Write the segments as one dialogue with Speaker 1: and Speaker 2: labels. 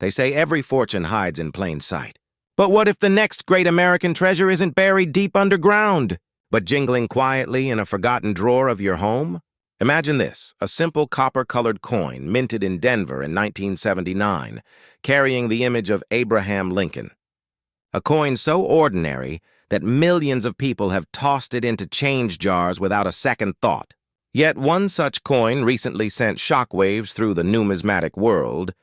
Speaker 1: They say every fortune hides in plain sight. But what if the next great American treasure isn't buried deep underground, but jingling quietly in a forgotten drawer of your home? Imagine this, a simple copper-colored coin minted in Denver in 1979, carrying the image of Abraham Lincoln. A coin so ordinary that millions of people have tossed it into change jars without a second thought. Yet one such coin recently sent shockwaves through the numismatic world,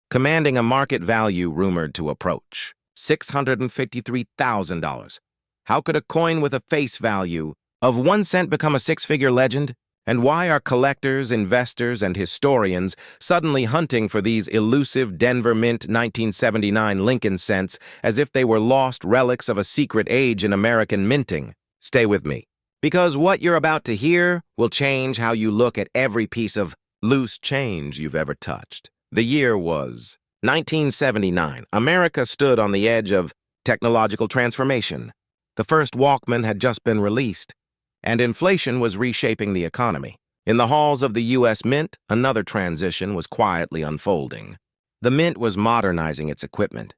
Speaker 1: commanding a market value rumored to approach $653,000. How could a coin with a face value of 1 cent become a six-figure legend? And why are collectors, investors, and historians suddenly hunting for these elusive Denver Mint 1979 Lincoln cents as if they were lost relics of a secret age in American minting? Stay with me, because what you're about to hear will change how you look at every piece of loose change you've ever touched. The year was 1979. America stood on the edge of technological transformation. The first Walkman had just been released, and inflation was reshaping the economy. In the halls of the U.S. Mint, another transition was quietly unfolding. The Mint was modernizing its equipment,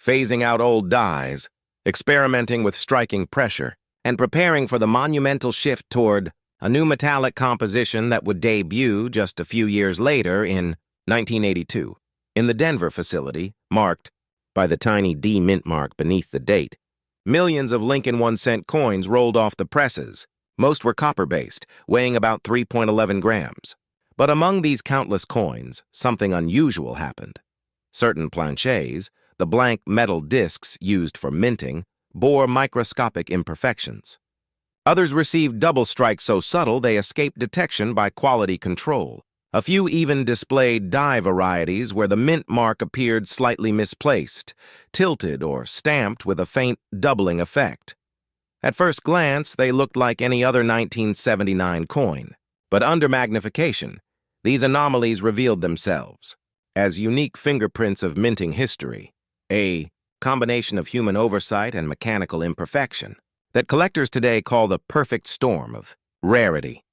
Speaker 1: phasing out old dies, experimenting with striking pressure, and preparing for the monumental shift toward a new metallic composition that would debut just a few years later in 1982. In the Denver facility, marked by the tiny D mint mark beneath the date, millions of Lincoln 1-cent coins rolled off the presses. Most were copper-based, weighing about 3.11 grams. But among these countless coins, something unusual happened. Certain planchets, the blank metal discs used for minting, bore microscopic imperfections. Others received double strikes so subtle they escaped detection by quality control. A few even displayed die varieties where the mint mark appeared slightly misplaced, tilted or stamped with a faint doubling effect. At first glance, they looked like any other 1979 coin, but under magnification, these anomalies revealed themselves as unique fingerprints of minting history, a combination of human oversight and mechanical imperfection that collectors today call the perfect storm of rarity.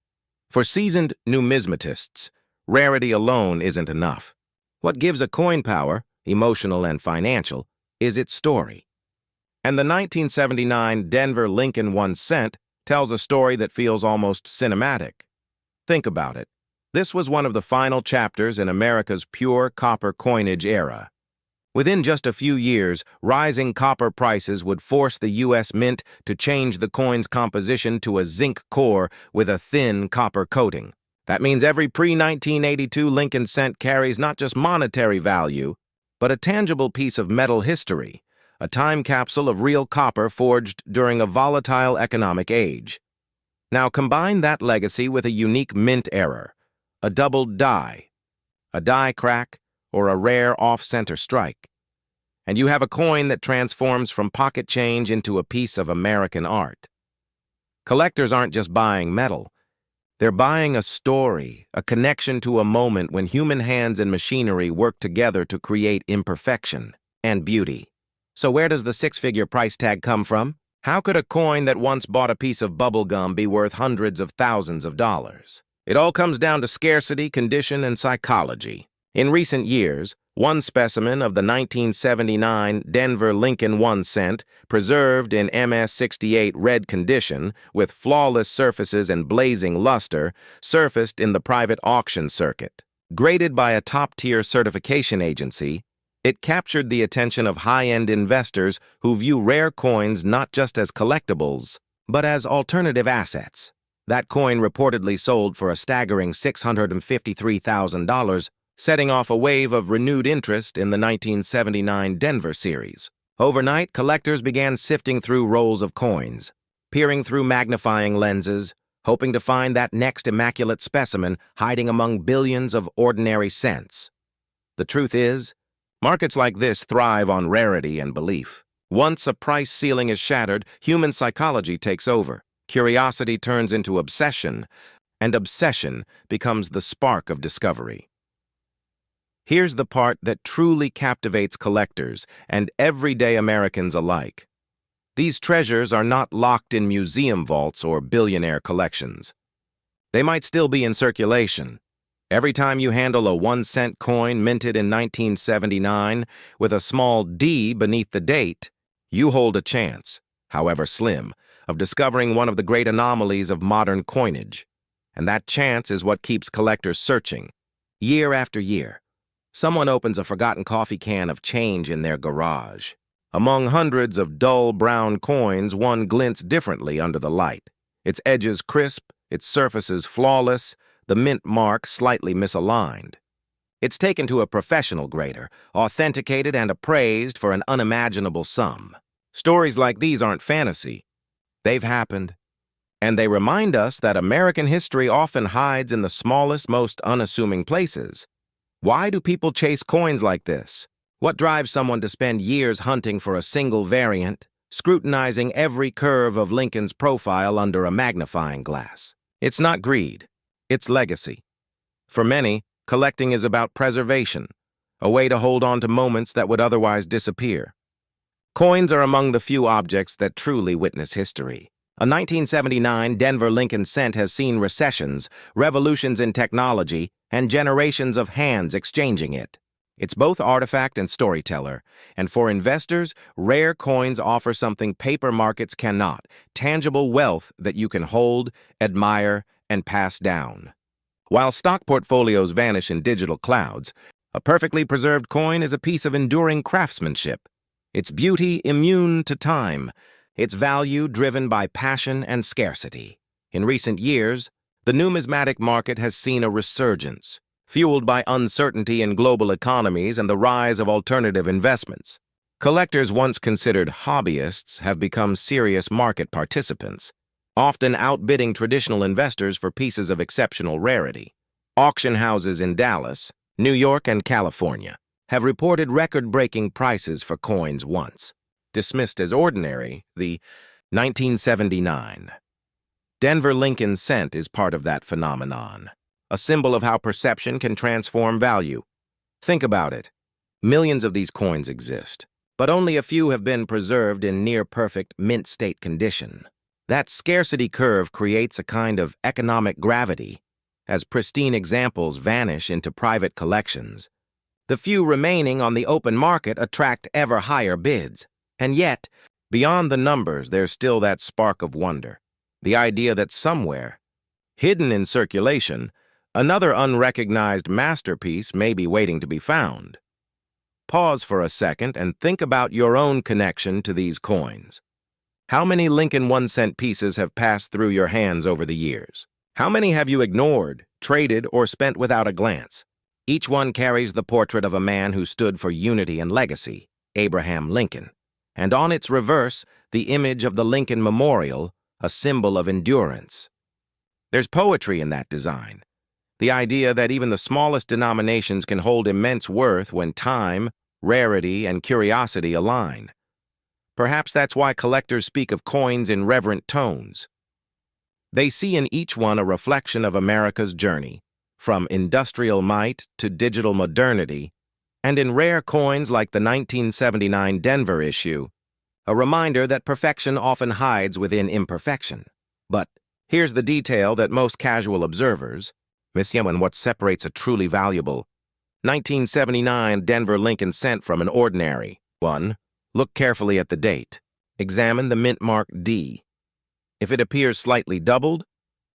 Speaker 1: For seasoned numismatists, rarity alone isn't enough. What gives a coin power, emotional and financial, is its story. And the 1979 Denver Lincoln 1 cent tells a story that feels almost cinematic. Think about it. This was one of the final chapters in America's pure copper coinage era. Within just a few years, rising copper prices would force the U.S. Mint to change the coin's composition to a zinc core with a thin copper coating. That means every pre-1982 Lincoln cent carries not just monetary value, but a tangible piece of metal history, a time capsule of real copper forged during a volatile economic age. Now combine that legacy with a unique mint error, a doubled die, a die crack, or a rare off-center strike, and you have a coin that transforms from pocket change into a piece of American art. Collectors aren't just buying metal. They're buying a story, a connection to a moment when human hands and machinery work together to create imperfection and beauty. So where does the six-figure price tag come from? How could a coin that once bought a piece of bubble gum be worth hundreds of thousands of dollars? It all comes down to scarcity, condition, and psychology. In recent years, one specimen of the 1979 Denver Lincoln 1 cent, preserved in MS-68 red condition with flawless surfaces and blazing luster, surfaced in the private auction circuit. Graded by a top-tier certification agency, it captured the attention of high-end investors who view rare coins not just as collectibles, but as alternative assets. That coin reportedly sold for a staggering $653,000, setting off a wave of renewed interest in the 1979 Denver series. Overnight, collectors began sifting through rolls of coins, peering through magnifying lenses, hoping to find that next immaculate specimen hiding among billions of ordinary cents. The truth is, markets like this thrive on rarity and belief. Once a price ceiling is shattered, human psychology takes over. Curiosity turns into obsession, and obsession becomes the spark of discovery. Here's the part that truly captivates collectors and everyday Americans alike. These treasures are not locked in museum vaults or billionaire collections. They might still be in circulation, Every time you handle a 1-cent coin minted in 1979 with a small D beneath the date, you hold a chance, however slim, of discovering one of the great anomalies of modern coinage. And that chance is what keeps collectors searching. Year after year, someone opens a forgotten coffee can of change in their garage. Among hundreds of dull brown coins, one glints differently under the light. Its edges crisp, its surfaces flawless, the mint mark slightly misaligned. It's taken to a professional grader, authenticated and appraised for an unimaginable sum. Stories like these aren't fantasy. They've happened. And they remind us that American history often hides in the smallest, most unassuming places. Why do people chase coins like this? What drives someone to spend years hunting for a single variant, scrutinizing every curve of Lincoln's profile under a magnifying glass? It's not greed. It's legacy. For many, collecting is about preservation, a way to hold on to moments that would otherwise disappear. Coins are among the few objects that truly witness history. A 1979 Denver Lincoln cent has seen recessions, revolutions in technology, and generations of hands exchanging it. It's both artifact and storyteller, and for investors, rare coins offer something paper markets cannot: tangible wealth that you can hold, admire, and pass down. While stock portfolios vanish in digital clouds, a perfectly preserved coin is a piece of enduring craftsmanship. Its beauty immune to time, its value driven by passion and scarcity. In recent years, the numismatic market has seen a resurgence, fueled by uncertainty in global economies and the rise of alternative investments. Collectors once considered hobbyists have become serious market participants, often outbidding traditional investors for pieces of exceptional rarity. Auction houses in Dallas, New York, and California have reported record-breaking prices for coins once dismissed as ordinary. The 1979 Denver Lincoln cent is part of that phenomenon, a symbol of how perception can transform value. Think about it. Millions of these coins exist, but only a few have been preserved in near-perfect mint state condition. That scarcity curve creates a kind of economic gravity. As pristine examples vanish into private collections, the few remaining on the open market attract ever higher bids. And yet, beyond the numbers, there's still that spark of wonder. The idea that somewhere, hidden in circulation, another unrecognized masterpiece may be waiting to be found. Pause for a second and think about your own connection to these coins. How many Lincoln 1-cent pieces have passed through your hands over the years? How many have you ignored, traded, or spent without a glance? Each one carries the portrait of a man who stood for unity and legacy, Abraham Lincoln. And on its reverse, the image of the Lincoln Memorial, a symbol of endurance. There's poetry in that design. The idea that even the smallest denominations can hold immense worth when time, rarity, and curiosity align. Perhaps that's why collectors speak of coins in reverent tones. They see in each one a reflection of America's journey, from industrial might to digital modernity, and in rare coins like the 1979 Denver issue, a reminder that perfection often hides within imperfection. But here's the detail that most casual observers miss when what separates a truly valuable 1979 Denver Lincoln cent from an ordinary one. Look carefully at the date. Examine the mint mark D. If it appears slightly doubled,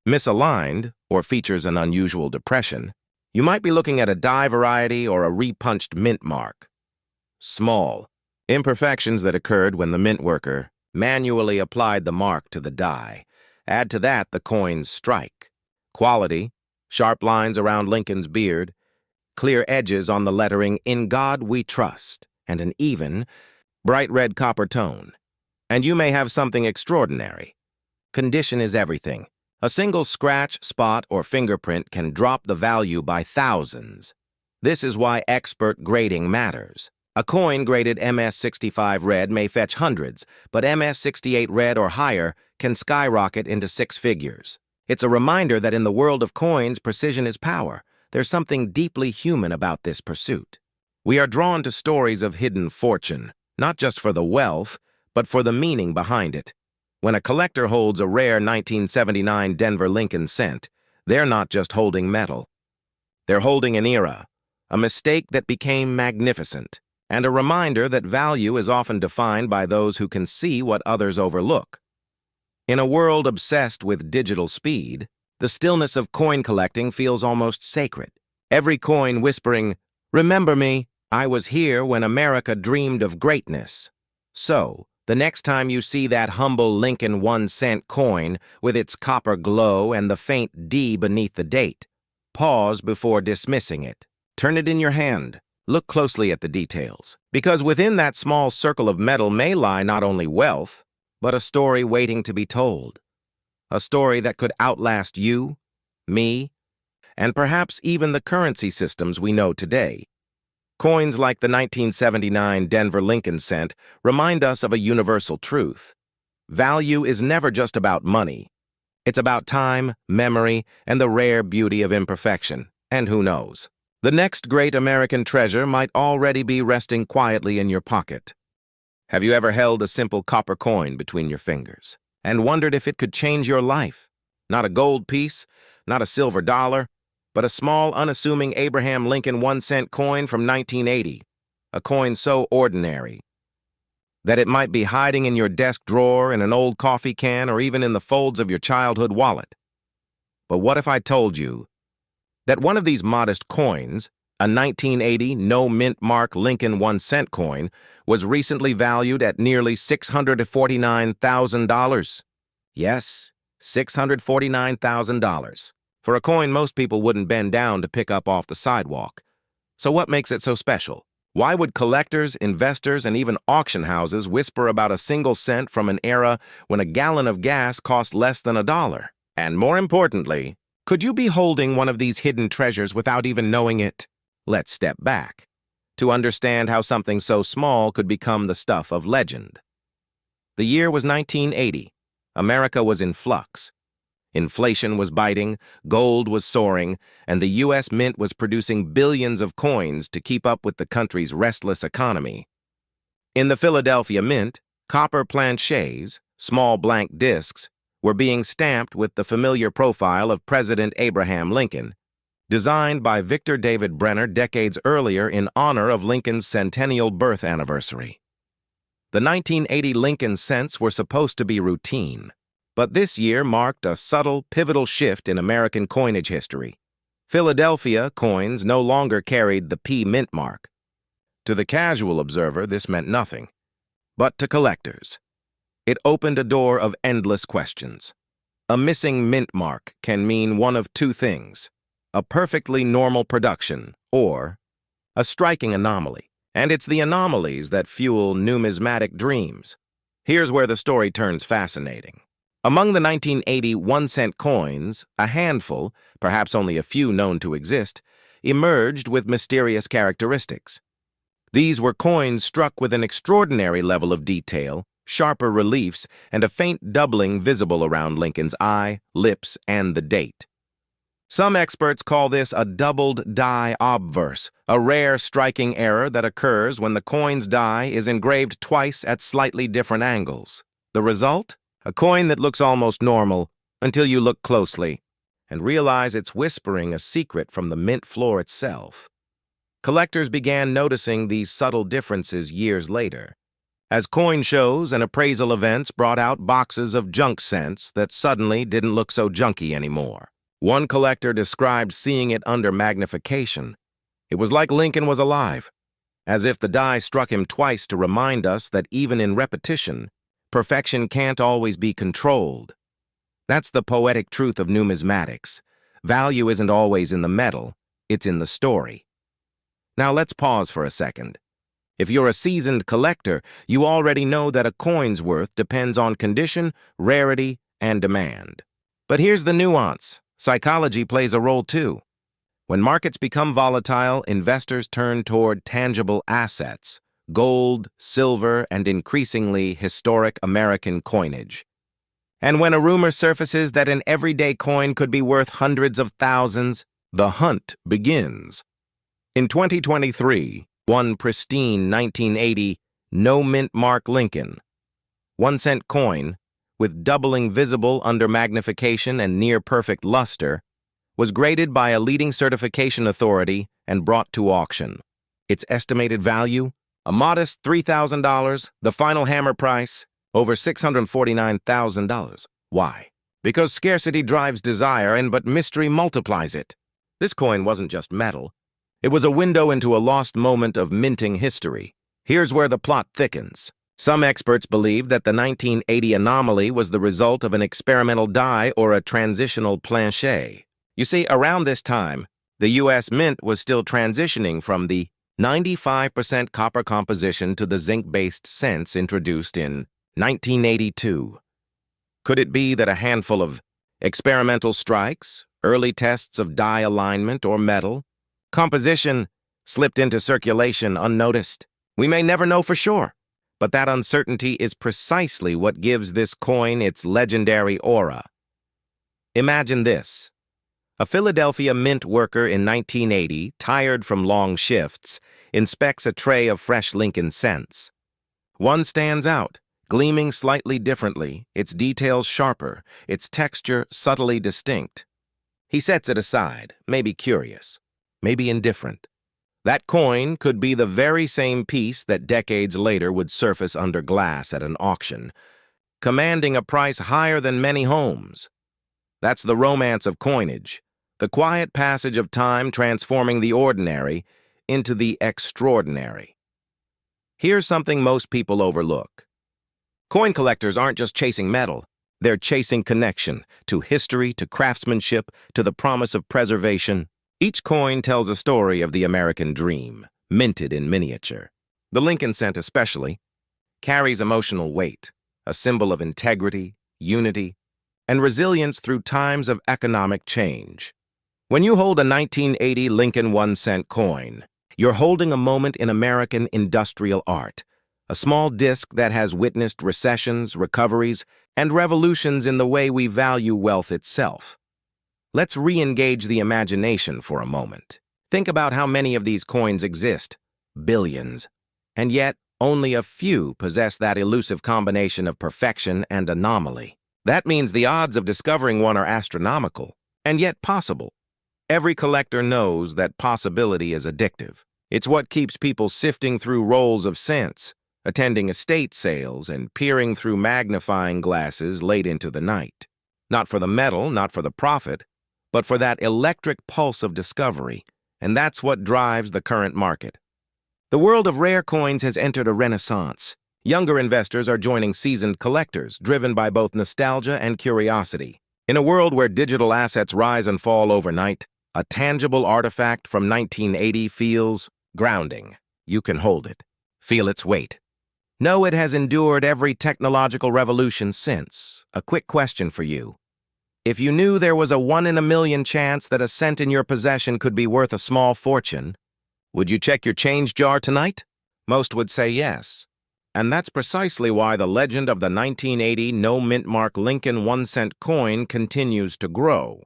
Speaker 1: misaligned, or features an unusual depression, you might be looking at a die variety or a repunched mint mark. Small imperfections that occurred when the mint worker manually applied the mark to the die. Add to that the coin's strike. Quality, sharp lines around Lincoln's beard, clear edges on the lettering "In God We Trust," and an even, bright red copper tone. And you may have something extraordinary. Condition is everything. A single scratch, spot, or fingerprint can drop the value by thousands. This is why expert grading matters. A coin graded MS65 red may fetch hundreds, but MS68 red or higher can skyrocket into six figures. It's a reminder that in the world of coins, precision is power. There's something deeply human about this pursuit. We are drawn to stories of hidden fortune, not just for the wealth, but for the meaning behind it. When a collector holds a rare 1979 Denver Lincoln cent, they're not just holding metal. They're holding an era, a mistake that became magnificent, and a reminder that value is often defined by those who can see what others overlook. In a world obsessed with digital speed, the stillness of coin collecting feels almost sacred. Every coin whispering, "Remember me, I was here when America dreamed of greatness." So, the next time you see that humble Lincoln 1-cent coin with its copper glow and the faint D beneath the date, pause before dismissing it. Turn it in your hand. Look closely at the details, because within that small circle of metal may lie not only wealth, but a story waiting to be told. A story that could outlast you, me, and perhaps even the currency systems we know today. Coins like the 1979 Denver Lincoln cent remind us of a universal truth. Value is never just about money. It's about time, memory, and the rare beauty of imperfection. And who knows? The next great American treasure might already be resting quietly in your pocket. Have you ever held a simple copper coin between your fingers and wondered if it could change your life? Not a gold piece, not a silver dollar, but a small, unassuming Abraham Lincoln 1-cent coin from 1980, a coin so ordinary that it might be hiding in your desk drawer, in an old coffee can, or even in the folds of your childhood wallet. But what if I told you that one of these modest coins, a 1980 no-mint mark Lincoln 1-cent coin, was recently valued at nearly $649,000? Yes, $649,000. For a coin most people wouldn't bend down to pick up off the sidewalk. So what makes it so special? Why would collectors, investors, and even auction houses whisper about a single cent from an era when a gallon of gas cost less than $1? And more importantly, could you be holding one of these hidden treasures without even knowing it? Let's step back to understand how something so small could become the stuff of legend. The year was 1980. America was in flux. Inflation was biting, gold was soaring, and the U.S. Mint was producing billions of coins to keep up with the country's restless economy. In the Philadelphia Mint, copper planchets, small blank discs, were being stamped with the familiar profile of President Abraham Lincoln, designed by Victor David Brenner decades earlier in honor of Lincoln's centennial birth anniversary. The 1980 Lincoln cents were supposed to be routine, but this year marked a subtle, pivotal shift in American coinage history. Philadelphia coins no longer carried the P mint mark. To the casual observer, this meant nothing. But to collectors, it opened a door of endless questions. A missing mint mark can mean one of two things: a perfectly normal production or a striking anomaly. And it's the anomalies that fuel numismatic dreams. Here's where the story turns fascinating. Among the 1980 1-cent coins, a handful, perhaps only a few known to exist, emerged with mysterious characteristics. These were coins struck with an extraordinary level of detail, sharper reliefs, and a faint doubling visible around Lincoln's eye, lips, and the date. Some experts call this a doubled die obverse, a rare striking error that occurs when the coin's die is engraved twice at slightly different angles. The result? A coin that looks almost normal until you look closely and realize it's whispering a secret from the mint floor itself. Collectors began noticing these subtle differences years later, as coin shows and appraisal events brought out boxes of junk cents that suddenly didn't look so junky anymore. One collector described seeing it under magnification. It was like Lincoln was alive, as if the die struck him twice to remind us that even in repetition, perfection can't always be controlled. That's the poetic truth of numismatics. Value isn't always in the metal, it's in the story. Now let's pause for a second. If you're a seasoned collector, you already know that a coin's worth depends on condition, rarity, and demand. But here's the nuance. Psychology plays a role too. When markets become volatile, investors turn toward tangible assets: gold, silver, and increasingly historic American coinage. And when a rumor surfaces that an everyday coin could be worth hundreds of thousands, the hunt begins. In 2023, one pristine 1980 no-mint mark Lincoln 1-cent coin, with doubling visible under magnification and near-perfect luster, was graded by a leading certification authority and brought to auction. Its estimated value? A modest $3,000, the final hammer price, over $649,000. Why? Because scarcity drives desire but mystery multiplies it. This coin wasn't just metal. It was a window into a lost moment of minting history. Here's where the plot thickens. Some experts believe that the 1980 anomaly was the result of an experimental die or a transitional planchet. You see, around this time, the U.S. Mint was still transitioning from the 95% copper composition to the zinc-based cents introduced in 1982. Could it be that a handful of experimental strikes, early tests of die alignment or metal composition slipped into circulation unnoticed? We may never know for sure, but that uncertainty is precisely what gives this coin its legendary aura. Imagine this. A Philadelphia mint worker in 1980, tired from long shifts, inspects a tray of fresh Lincoln cents. One stands out, gleaming slightly differently, its details sharper, its texture subtly distinct. He sets it aside, maybe curious, maybe indifferent. That coin could be the very same piece that decades later would surface under glass at an auction, commanding a price higher than many homes. That's the romance of coinage, the quiet passage of time transforming the ordinary into the extraordinary. Here's something most people overlook. Coin collectors aren't just chasing metal. They're chasing connection to history, to craftsmanship, to the promise of preservation. Each coin tells a story of the American dream, minted in miniature. The Lincoln cent especially carries emotional weight, a symbol of integrity, unity, and resilience through times of economic change. When you hold a 1980 Lincoln 1-cent coin, you're holding a moment in American industrial art, a small disc that has witnessed recessions, recoveries, and revolutions in the way we value wealth itself. Let's re-engage the imagination for a moment. Think about how many of these coins exist, billions, and yet only a few possess that elusive combination of perfection and anomaly. That means the odds of discovering one are astronomical, and yet possible. Every collector knows that possibility is addictive. It's what keeps people sifting through rolls of cents, attending estate sales, and peering through magnifying glasses late into the night. Not for the metal, not for the profit, but for that electric pulse of discovery, and that's what drives the current market. The world of rare coins has entered a renaissance. Younger investors are joining seasoned collectors, driven by both nostalgia and curiosity. In a world where digital assets rise and fall overnight, a tangible artifact from 1980 feels grounding. You can hold it, feel its weight. Know it has endured every technological revolution since. A quick question for you. If you knew there was a 1 in a million chance that a cent in your possession could be worth a small fortune, would you check your change jar tonight? Most would say yes. And that's precisely why the legend of the 1980 no-mint-mark Lincoln 1-cent coin continues to grow.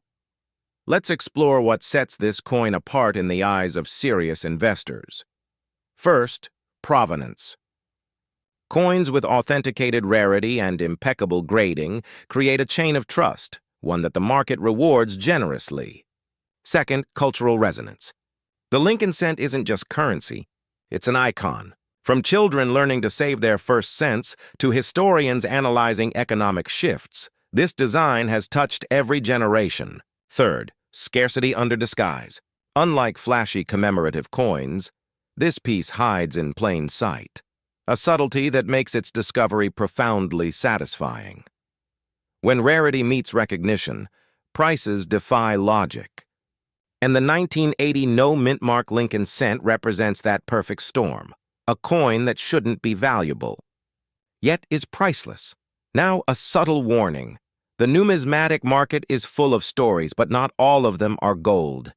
Speaker 1: Let's explore what sets this coin apart in the eyes of serious investors. First, provenance. Coins with authenticated rarity and impeccable grading create a chain of trust, one that the market rewards generously. Second, cultural resonance. The Lincoln cent isn't just currency, it's an icon. From children learning to save their first cents to historians analyzing economic shifts, this design has touched every generation. Third, scarcity under disguise. Unlike flashy commemorative coins, this piece hides in plain sight, a subtlety that makes its discovery profoundly satisfying. When rarity meets recognition, prices defy logic. And the 1980 no-mint-mark Lincoln cent represents that perfect storm, a coin that shouldn't be valuable, yet is priceless. Now, a subtle warning. The numismatic market is full of stories, but not all of them are gold.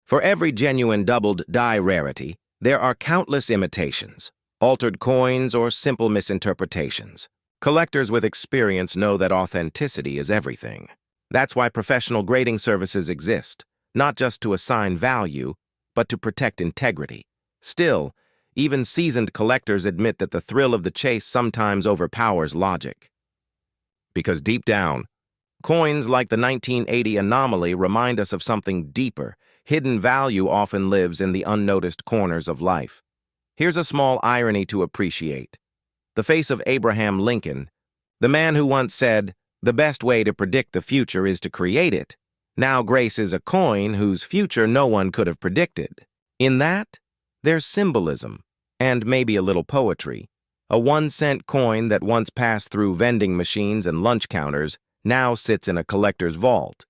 Speaker 1: For every genuine doubled die rarity, there are countless imitations, altered coins, or simple misinterpretations. Collectors with experience know that authenticity is everything. That's why professional grading services exist, not just to assign value, but to protect integrity. Still, even seasoned collectors admit that the thrill of the chase sometimes overpowers logic. Because deep down, Coins like the 1980 anomaly remind us of something deeper. Hidden value often lives in the unnoticed corners of life. Here's a small irony to appreciate. The face of Abraham Lincoln, the man who once said, "The best way to predict the future is to create it," now graces a coin whose future no one could have predicted. In that, there's symbolism, and maybe a little poetry. A 1-cent coin that once passed through vending machines and lunch counters now sits in a collector's vault,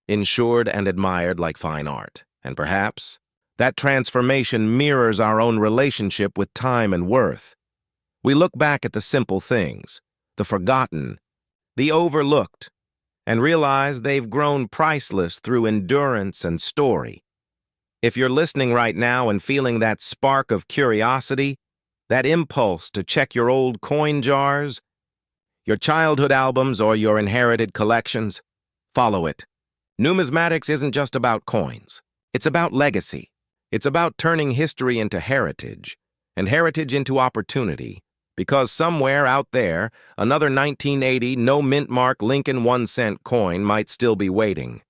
Speaker 1: insured and admired like fine art. And perhaps that transformation mirrors our own relationship with time and worth. We look back at the simple things, the forgotten, the overlooked, and realize they've grown priceless through endurance and story. If you're listening right now and feeling that spark of curiosity, that impulse to check your old coin jars, your childhood albums, or your inherited collections, follow it. Numismatics isn't just about coins. It's about legacy. It's about turning history into heritage, and heritage into opportunity, because somewhere out there, another 1980 no-mint mark Lincoln 1-cent coin might still be waiting.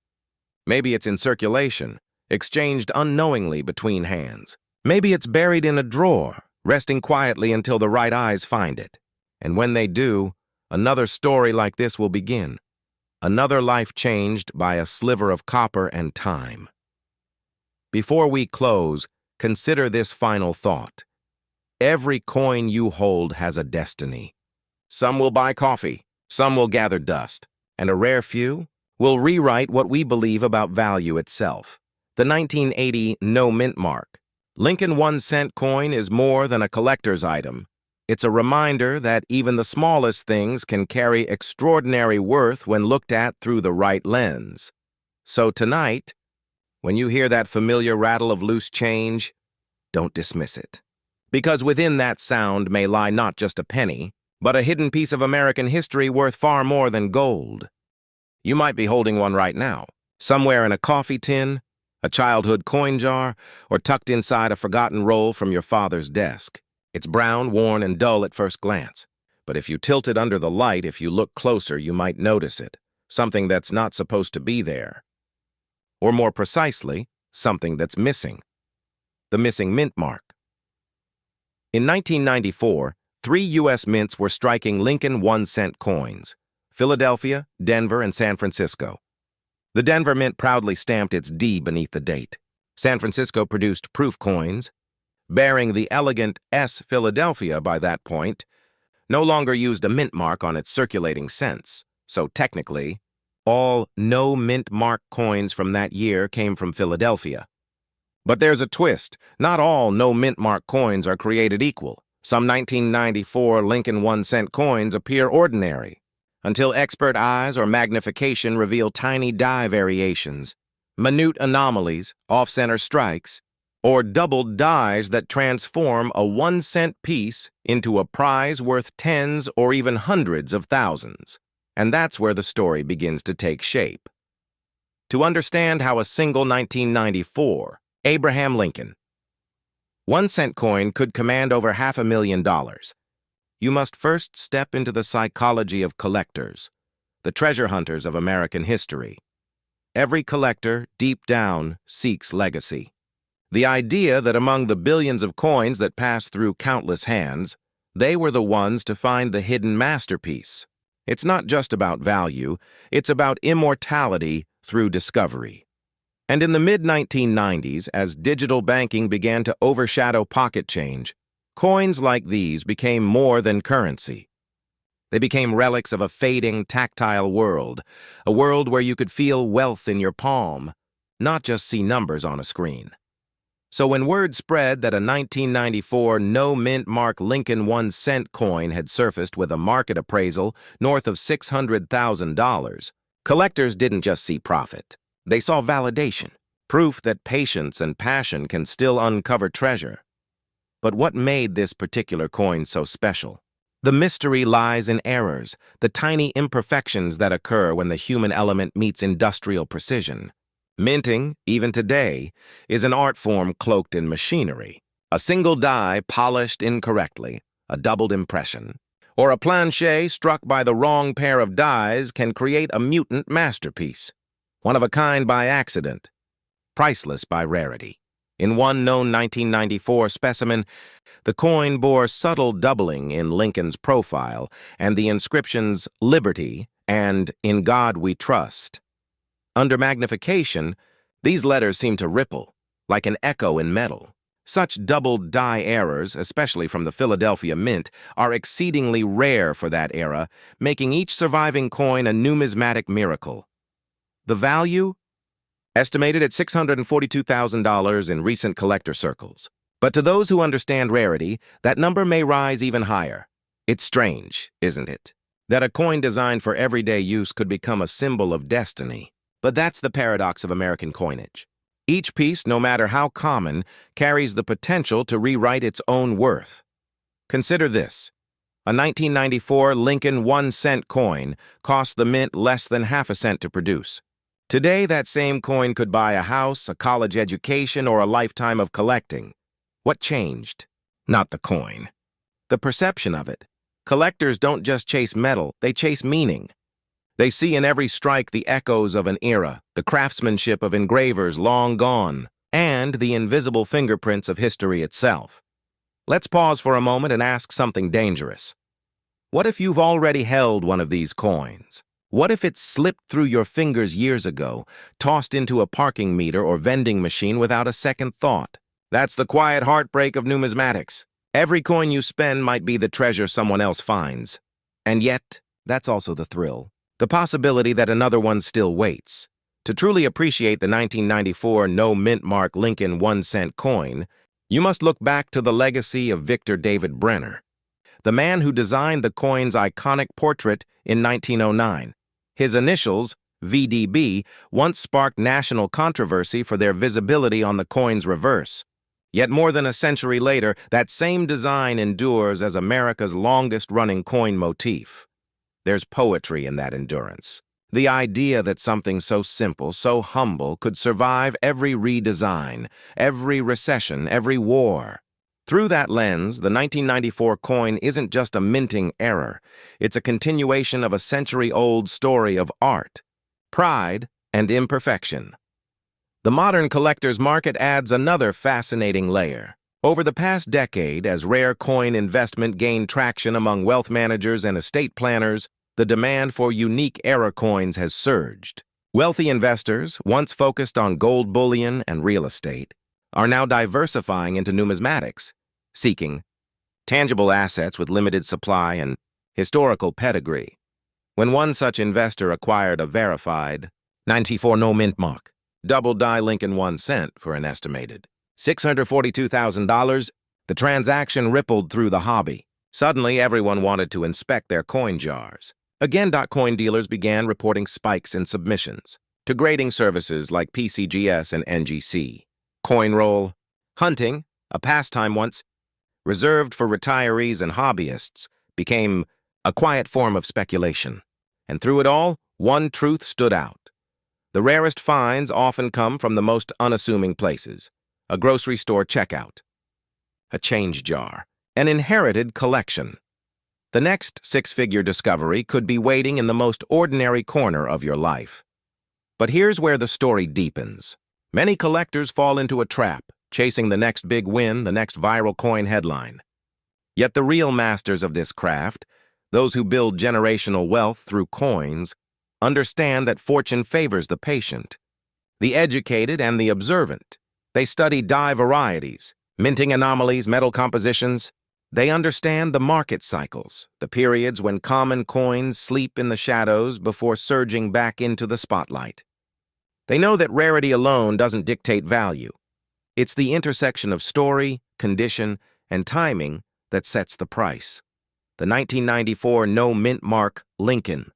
Speaker 1: Maybe it's in circulation, exchanged unknowingly between hands. Maybe it's buried in a drawer, resting quietly until the right eyes find it. And when they do, another story like this will begin. Another life changed by a sliver of copper and time. Before we close, consider this final thought. Every coin you hold has a destiny. Some will buy coffee, some will gather dust, and a rare few will rewrite what we believe about value itself. The 1980 no-mint mark Lincoln 1-cent coin is more than a collector's item. It's a reminder that even the smallest things can carry extraordinary worth when looked at through the right lens. So tonight, when you hear that familiar rattle of loose change, don't dismiss it. Because within that sound may lie not just a penny, but a hidden piece of American history worth far more than gold. You might be holding one right now, somewhere in a coffee tin, a childhood coin jar, or tucked inside a forgotten roll from your father's desk. It's brown, worn, and dull at first glance. But if you tilt it under the light, if you look closer, you might notice it. Something that's not supposed to be there. Or more precisely, something that's missing. The missing mint mark. In 1994, 3 U.S. mints were striking Lincoln 1-cent coins: Philadelphia, Denver, and San Francisco. The Denver Mint proudly stamped its D beneath the date. San Francisco produced proof coins, bearing the elegant S. Philadelphia by that point, no longer used a mint mark on its circulating cents, so technically, all no-mint mark coins from that year came from Philadelphia. But there's a twist. Not all no-mint mark coins are created equal. Some 1994 Lincoln 1-cent coins appear ordinary, until expert eyes or magnification reveal tiny die variations, minute anomalies, off-center strikes, or doubled dies that transform a 1-cent piece into a prize worth tens or even hundreds of thousands. And that's where the story begins to take shape. To understand how a single 1994 Abraham Lincoln 1-cent coin could command over $500,000, you must first step into the psychology of collectors, the treasure hunters of American history. Every collector, deep down, seeks legacy. The idea that among the billions of coins that pass through countless hands, they were the ones to find the hidden masterpiece. It's not just about value, it's about immortality through discovery. And in the mid-1990s, as digital banking began to overshadow pocket change, coins like these became more than currency. They became relics of a fading, tactile world, a world where you could feel wealth in your palm, not just see numbers on a screen. So when word spread that a 1994 no-mint mark Lincoln 1-cent coin had surfaced with a market appraisal north of $600,000, collectors didn't just see profit. They saw validation, proof that patience and passion can still uncover treasure. But what made this particular coin so special? The mystery lies in errors, the tiny imperfections that occur when the human element meets industrial precision. Minting, even today, is an art form cloaked in machinery. A single die polished incorrectly, a doubled impression, Or a planche struck by the wrong pair of dies can create a mutant masterpiece. One of a kind by accident, priceless by rarity. In one known 1994 specimen, the coin bore subtle doubling in Lincoln's profile and the inscriptions "Liberty" and "In God We Trust." Under magnification, these letters seem to ripple, like an echo in metal. Such doubled die errors, especially from the Philadelphia Mint, are exceedingly rare for that era, making each surviving coin a numismatic miracle. The value? Estimated at $642,000 in recent collector circles. But to those who understand rarity, that number may rise even higher. It's strange, isn't it, that a coin designed for everyday use could become a symbol of destiny. But that's the paradox of American coinage. Each piece, no matter how common, carries the potential to rewrite its own worth. Consider this. A 1994 Lincoln 1-cent coin cost the mint less than half a cent to produce. Today, that same coin could buy a house, a college education, or a lifetime of collecting. What changed? Not the coin. The perception of it. Collectors don't just chase metal, they chase meaning. They see in every strike the echoes of an era, the craftsmanship of engravers long gone, and the invisible fingerprints of history itself. Let's pause for a moment and ask something dangerous. What if you've already held one of these coins? What if it slipped through your fingers years ago, tossed into a parking meter or vending machine without a second thought? That's the quiet heartbreak of numismatics. Every coin you spend might be the treasure someone else finds. And yet, that's also the thrill. The possibility that another one still waits. To truly appreciate the 1994 no-mint-mark Lincoln 1-cent coin, you must look back to the legacy of Victor David Brenner, the man who designed the coin's iconic portrait in 1909. His initials, VDB, once sparked national controversy for their visibility on the coin's reverse. Yet more than a century later, that same design endures as America's longest-running coin motif. There's poetry in that endurance. The idea that something so simple, so humble, could survive every redesign, every recession, every war. Through that lens, the 1994 coin isn't just a minting error. It's a continuation of a century-old story of art, pride, and imperfection. The modern collector's market adds another fascinating layer. Over the past decade, as rare coin investment gained traction among wealth managers and estate planners, the demand for unique era coins has surged. Wealthy investors, once focused on gold bullion and real estate, are now diversifying into numismatics, seeking tangible assets with limited supply and historical pedigree. When one such investor acquired a verified 94 no-mint mark, double-die Lincoln 1 cent for an estimated $642,000, the transaction rippled through the hobby. Suddenly, everyone wanted to inspect their coin jars. Again, coin dealers began reporting spikes in submissions to grading services like PCGS and NGC. Coin roll, hunting, a pastime once reserved for retirees and hobbyists, became a quiet form of speculation. And through it all, one truth stood out. The rarest finds often come from the most unassuming places: a grocery store checkout, a change jar, an inherited collection. The next six-figure discovery could be waiting in the most ordinary corner of your life. But here's where the story deepens. Many collectors fall into a trap, chasing the next big win, the next viral coin headline. Yet the real masters of this craft, those who build generational wealth through coins, understand that fortune favors the patient, the educated, and the observant. They study die varieties, minting anomalies, metal compositions. They understand the market cycles, the periods when common coins sleep in the shadows before surging back into the spotlight. They know that rarity alone doesn't dictate value. It's the intersection of story, condition, and timing that sets the price. The 1994 no-mint mark Lincoln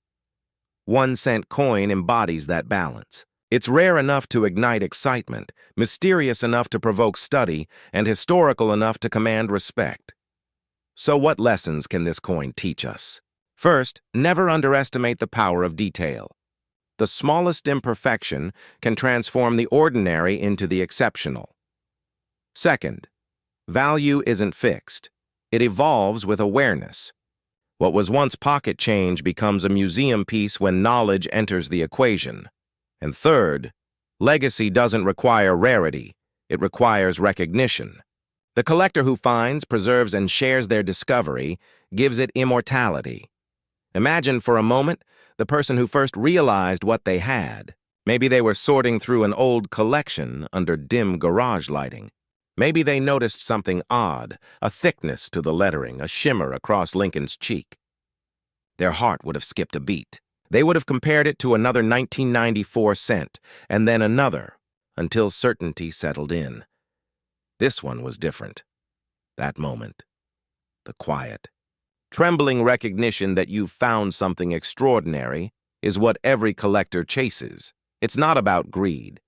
Speaker 1: 1-cent coin embodies that balance. It's rare enough to ignite excitement, mysterious enough to provoke study, and historical enough to command respect. So what lessons can this coin teach us? First, never underestimate the power of detail. The smallest imperfection can transform the ordinary into the exceptional. Second, value isn't fixed. It evolves with awareness. What was once pocket change becomes a museum piece when knowledge enters the equation. And third, legacy doesn't require rarity. It requires recognition. The collector who finds, preserves, and shares their discovery gives it immortality. Imagine for a moment the person who first realized what they had. Maybe they were sorting through an old collection under dim garage lighting. Maybe they noticed something odd, a thickness to the lettering, a shimmer across Lincoln's cheek. Their heart would have skipped a beat. They would have compared it to another 1994 cent, and then another, until certainty settled in. This one was different. That moment. The quiet, trembling recognition that you've found something extraordinary is what every collector chases. It's not about greed.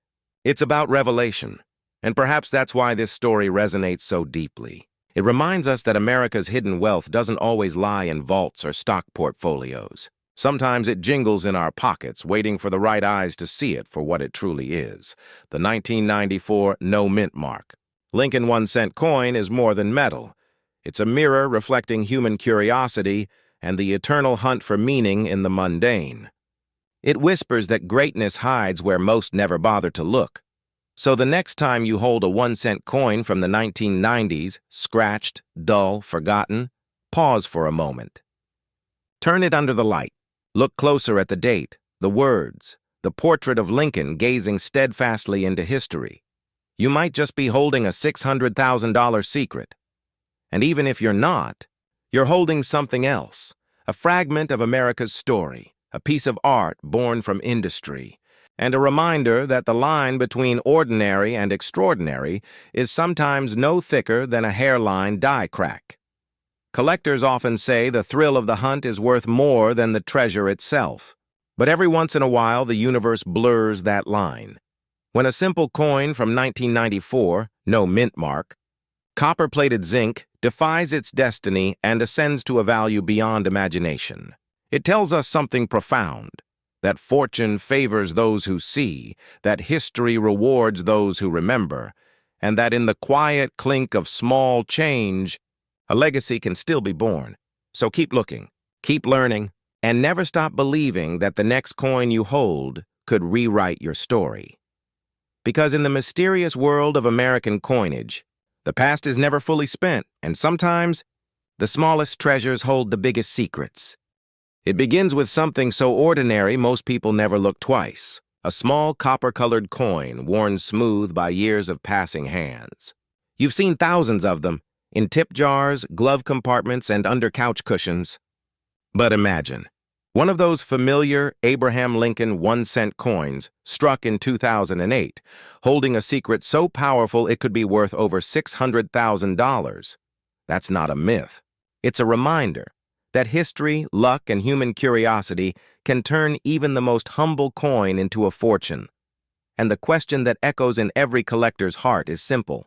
Speaker 1: It's about revelation. And perhaps that's why this story resonates so deeply. It reminds us that America's hidden wealth doesn't always lie in vaults or stock portfolios. Sometimes it jingles in our pockets, waiting for the right eyes to see it for what it truly is. The 1994 no mint mark. Lincoln 1-cent coin is more than metal. It's a mirror reflecting human curiosity and the eternal hunt for meaning in the mundane. It whispers that greatness hides where most never bother to look. So the next time you hold a 1-cent coin from the 1990s, scratched, dull, forgotten, pause for a moment. Turn it under the light. Look closer at the date, the words, the portrait of Lincoln gazing steadfastly into history. You might just be holding a $600,000 secret. And even if you're not, you're holding something else, a fragment of America's story, a piece of art born from industry, and a reminder that the line between ordinary and extraordinary is sometimes no thicker than a hairline die crack. Collectors often say the thrill of the hunt is worth more than the treasure itself. But every once in a while, the universe blurs that line. When a simple coin from 1994, no mint mark, copper-plated zinc, defies its destiny and ascends to a value beyond imagination. It tells us something profound. That fortune favors those who see, that history rewards those who remember, and that in the quiet clink of small change, a legacy can still be born. So keep looking, keep learning, and never stop believing that the next coin you hold could rewrite your story. Because in the mysterious world of American coinage, the past is never fully spent, and sometimes the smallest treasures hold the biggest secrets. It begins with something so ordinary most people never look twice. A small copper-colored coin worn smooth by years of passing hands. You've seen thousands of them, in tip jars, glove compartments, and under couch cushions. But imagine, one of those familiar Abraham Lincoln 1-cent coins struck in 2008, holding a secret so powerful it could be worth over $600,000. That's not a myth. It's a reminder that history, luck, and human curiosity can turn even the most humble coin into a fortune. And the question that echoes in every collector's heart is simple.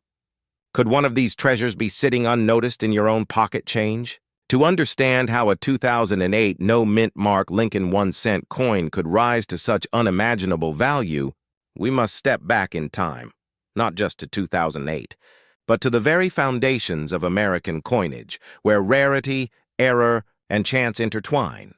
Speaker 1: Could one of these treasures be sitting unnoticed in your own pocket change? To understand how a 2008 no-mint mark Lincoln 1-cent coin could rise to such unimaginable value, we must step back in time, not just to 2008, but to the very foundations of American coinage, where rarity, error, and chance intertwine.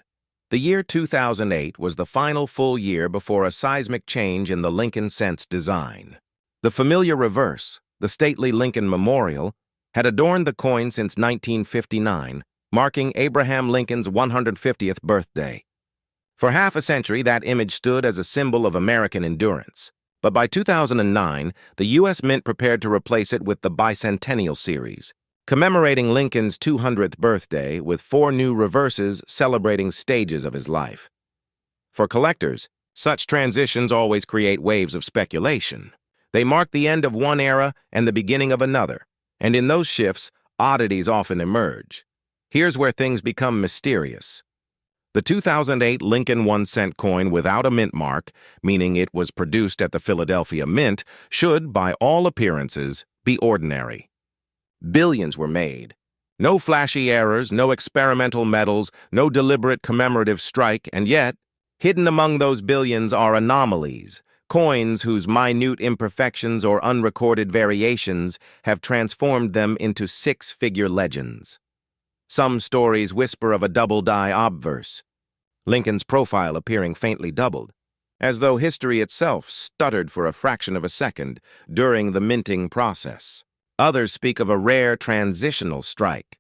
Speaker 1: The year 2008 was the final full year before a seismic change in the Lincoln cent's design. The familiar reverse, the stately Lincoln Memorial, had adorned the coin since 1959, marking Abraham Lincoln's 150th birthday. For half a century, that image stood as a symbol of American endurance. But by 2009, the U.S. Mint prepared to replace it with the Bicentennial Series, commemorating Lincoln's 200th birthday with 4 new reverses celebrating stages of his life. For collectors, such transitions always create waves of speculation. They mark the end of one era and the beginning of another, and in those shifts, oddities often emerge. Here's where things become mysterious. The 2008 Lincoln 1-cent coin without a mint mark, meaning it was produced at the Philadelphia Mint, should, by all appearances, be ordinary. Billions were made. No flashy errors, no experimental medals, no deliberate commemorative strike, and yet, hidden among those billions are anomalies, coins whose minute imperfections or unrecorded variations have transformed them into 6-figure legends. Some stories whisper of a double-die obverse, Lincoln's profile appearing faintly doubled, as though history itself stuttered for a fraction of a second during the minting process. Others speak of a rare transitional strike,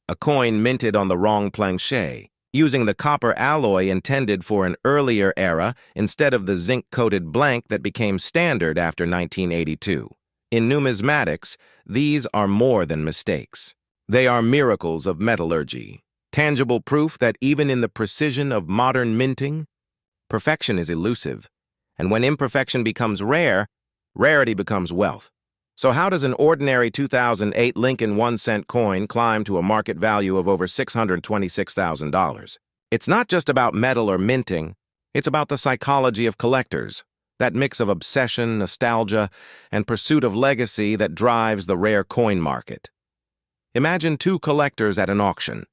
Speaker 1: a coin minted on the wrong planche, using the copper alloy intended for an earlier era instead of the zinc-coated blank that became standard after 1982. In numismatics, these are more than mistakes. They are miracles of metallurgy, tangible proof that even in the precision of modern minting, perfection is elusive, and when imperfection becomes rare, rarity becomes wealth. So how does an ordinary 2008 Lincoln 1-cent coin climb to a market value of over $626,000? It's not just about metal or minting, it's about the psychology of collectors, that mix of obsession, nostalgia, and pursuit of legacy that drives the rare coin market. Imagine two collectors at an auction.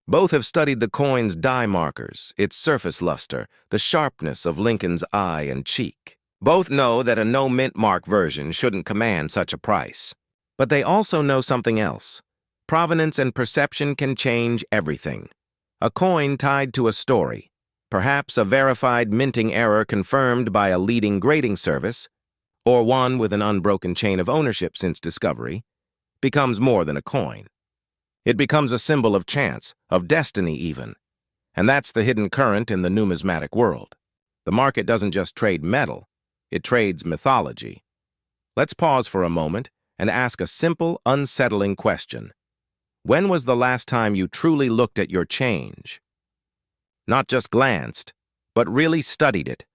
Speaker 1: Both have studied the coin's die markers, its surface luster, the sharpness of Lincoln's eye and cheek. Both know that a no-mint mark version shouldn't command such a price. But they also know something else. Provenance and perception can change everything. A coin tied to a story, perhaps a verified minting error confirmed by a leading grading service, or one with an unbroken chain of ownership since discovery, becomes more than a coin. It becomes a symbol of chance, of destiny even. And that's the hidden current in the numismatic world. The market doesn't just trade metal, it trades mythology. Let's pause for a moment and ask a simple, unsettling question. When was the last time you truly looked at your change? Not just glanced, but really studied it.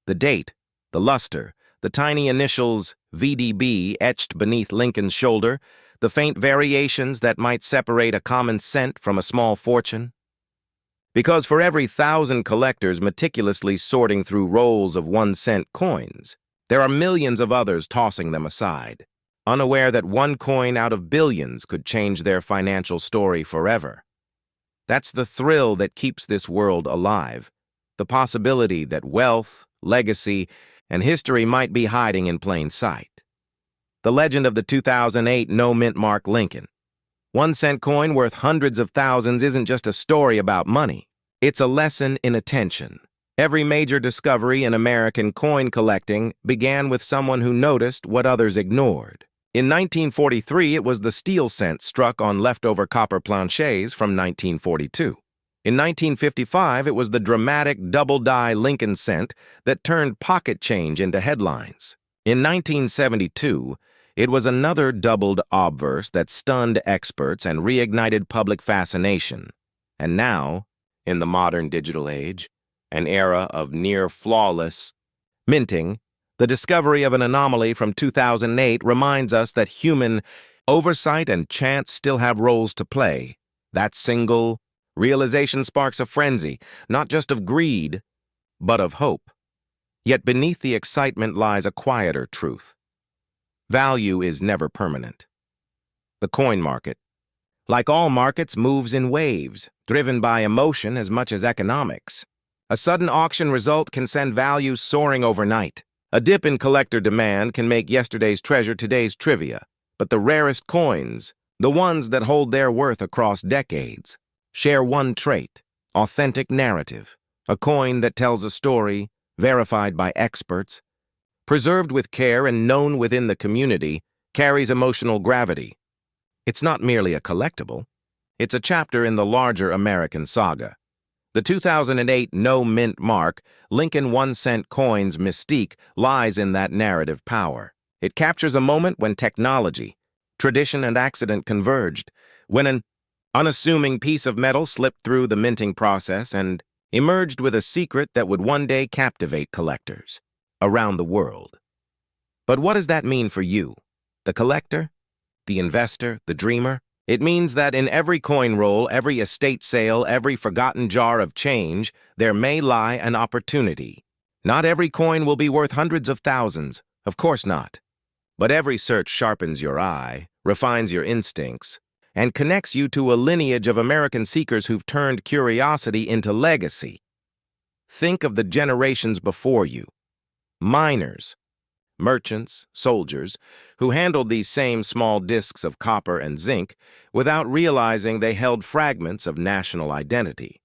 Speaker 1: The date, the luster, the tiny initials VDB etched beneath Lincoln's shoulder, the faint variations that might separate a common cent from a small fortune. Because for every 1,000 collectors meticulously sorting through rolls of 1-cent coins, there are millions of others tossing them aside, unaware that one coin out of billions could change their financial story forever. That's the thrill that keeps this world alive, the possibility that wealth, legacy, and history might be hiding in plain sight. The legend of the 2008 no-mint mark Lincoln. 1-cent coin worth hundreds of thousands isn't just a story about money. It's a lesson in attention. Every major discovery in American coin collecting began with someone who noticed what others ignored. In 1943, it was the steel cent struck on leftover copper planches from 1942. In 1955, it was the dramatic double-die Lincoln cent that turned pocket change into headlines. In 1972, it was another doubled obverse that stunned experts and reignited public fascination. And now, in the modern digital age, an era of near-flawless minting, the discovery of an anomaly from 2008 reminds us that human oversight and chance still have roles to play. That single realization sparks a frenzy, not just of greed, but of hope. Yet beneath the excitement lies a quieter truth. Value is never permanent. The coin market, like all markets, moves in waves, driven by emotion as much as economics. A sudden auction result can send values soaring overnight. A dip in collector demand can make yesterday's treasure today's trivia. But the rarest coins, the ones that hold their worth across decades, share one trait: authentic narrative. A coin that tells a story, verified by experts, preserved with care and known within the community, carries emotional gravity. It's not merely a collectible. It's a chapter in the larger American saga. The 2008 no-mint mark, Lincoln 1-cent coin's mystique lies in that narrative power. It captures a moment when technology, tradition, and accident converged, when an unassuming piece of metal slipped through the minting process and emerged with a secret that would one day captivate collectors around the world. But what does that mean for you, the collector, the investor, the dreamer? It means that in every coin roll, every estate sale, every forgotten jar of change, there may lie an opportunity. Not every coin will be worth hundreds of thousands, of course not. But every search sharpens your eye, refines your instincts, and connects you to a lineage of American seekers who've turned curiosity into legacy. Think of the generations before you. Miners, merchants, soldiers, who handled these same small discs of copper and zinc without realizing they held fragments of national identity.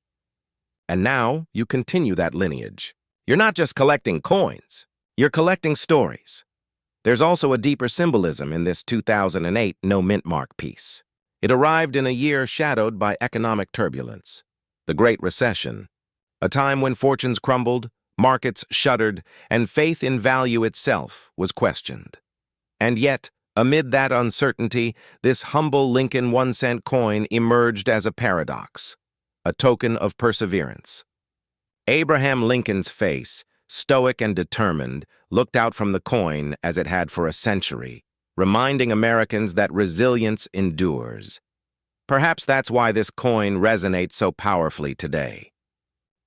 Speaker 1: And now you continue that lineage. You're not just collecting coins, you're collecting stories. There's also a deeper symbolism in this 2008 no mint mark piece. It arrived in a year shadowed by economic turbulence, the Great Recession, a time when fortunes crumbled, markets shuddered, and faith in value itself was questioned. And yet, amid that uncertainty, this humble Lincoln 1-cent coin emerged as a paradox, a token of perseverance. Abraham Lincoln's face, stoic and determined, looked out from the coin as it had for a century, reminding Americans that resilience endures. Perhaps that's why this coin resonates so powerfully today.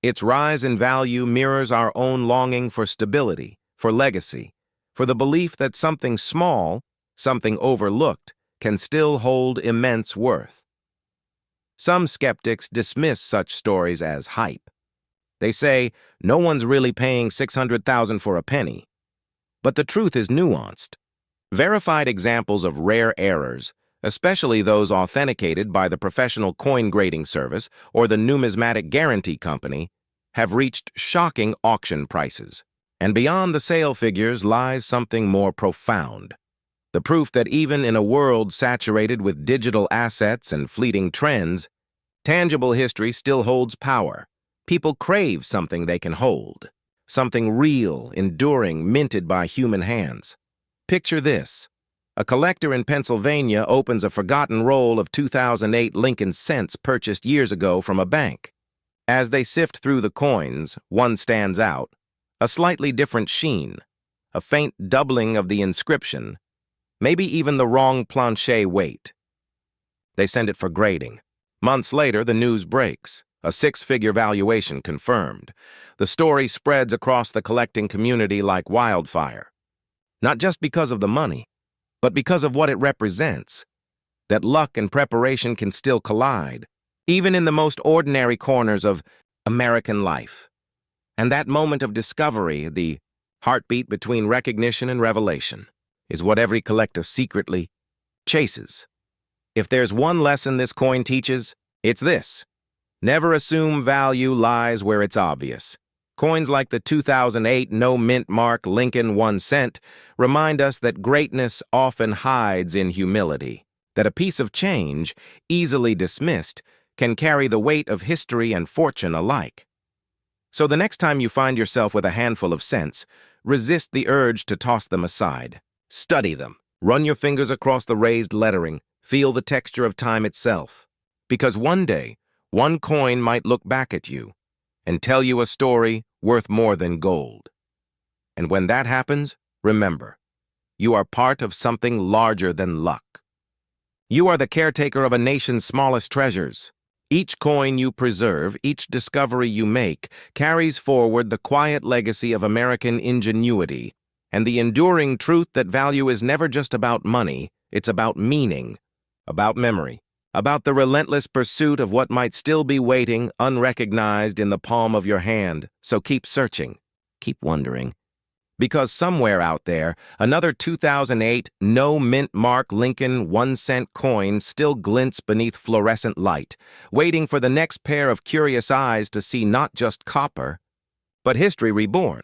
Speaker 1: Its rise in value mirrors our own longing for stability, for legacy, for the belief that something small, something overlooked, can still hold immense worth. Some skeptics dismiss such stories as hype. They say, no one's really paying $600,000 for a penny. But the truth is nuanced. Verified examples of rare errors, especially those authenticated by the professional coin grading service or the numismatic guarantee company, have reached shocking auction prices. And beyond the sale figures lies something more profound. The proof that even in a world saturated with digital assets and fleeting trends, tangible history still holds power. People crave something they can hold, something real, enduring, minted by human hands. Picture this. A collector in Pennsylvania opens a forgotten roll of 2008 Lincoln cents purchased years ago from a bank. As they sift through the coins, one stands out, a slightly different sheen, a faint doubling of the inscription, maybe even the wrong planche weight. They send it for grading. Months later, the news breaks. A six-figure valuation confirmed. The story spreads across the collecting community like wildfire. Not just because of the money, but because of what it represents. That luck and preparation can still collide, even in the most ordinary corners of American life. And that moment of discovery, the heartbeat between recognition and revelation, is what every collector secretly chases. If there's one lesson this coin teaches, it's this. Never assume value lies where it's obvious. Coins like the 2008 no mint mark Lincoln 1 cent remind us that greatness often hides in humility, that a piece of change, easily dismissed, can carry the weight of history and fortune alike. So the next time you find yourself with a handful of cents, resist the urge to toss them aside. Study them. Run your fingers across the raised lettering. Feel the texture of time itself. Because one day, one coin might look back at you and tell you a story worth more than gold. And when that happens, remember, you are part of something larger than luck. You are the caretaker of a nation's smallest treasures. Each coin you preserve, each discovery you make, carries forward the quiet legacy of American ingenuity and the enduring truth that value is never just about money, it's about meaning, about memory, about the relentless pursuit of what might still be waiting unrecognized in the palm of your hand. So keep searching, keep wondering. Because somewhere out there, another 2008 no mint mark Lincoln 1 cent coin still glints beneath fluorescent light, waiting for the next pair of curious eyes to see not just copper, but history reborn.